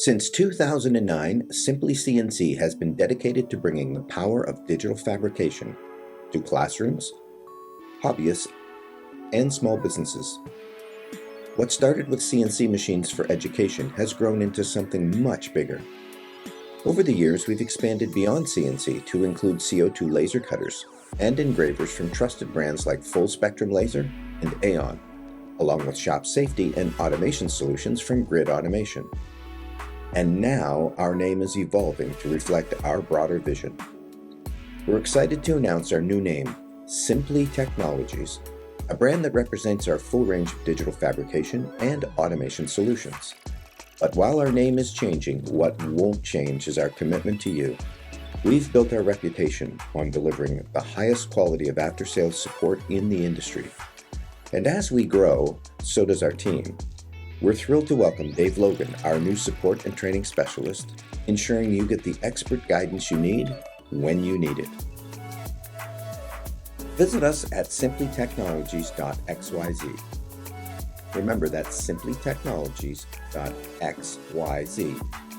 Since 2009, Simply CNC has been dedicated to bringing the power of digital fabrication to classrooms, hobbyists, and small businesses. What started with CNC machines for education has grown into something much bigger. Over the years, we've expanded beyond CNC to include CO2 laser cutters and engravers from trusted brands like Full Spectrum Laser and Aeon, along with shop safety and automation solutions from Grid Automation. And now our name is evolving to reflect our broader vision. We're excited to announce our new name, Simply Technologies, a brand that represents our full range of digital fabrication and automation solutions. But while our name is changing, what won't change is our commitment to you. We've built our reputation on delivering the highest quality of after-sales support in the industry. And as we grow, so does our team. We're thrilled to welcome Dave Logan, our new support and training specialist, ensuring you get the expert guidance you need when you need it. Visit us at simplytechnologies.xyz. Remember, that's simplytechnologies.xyz.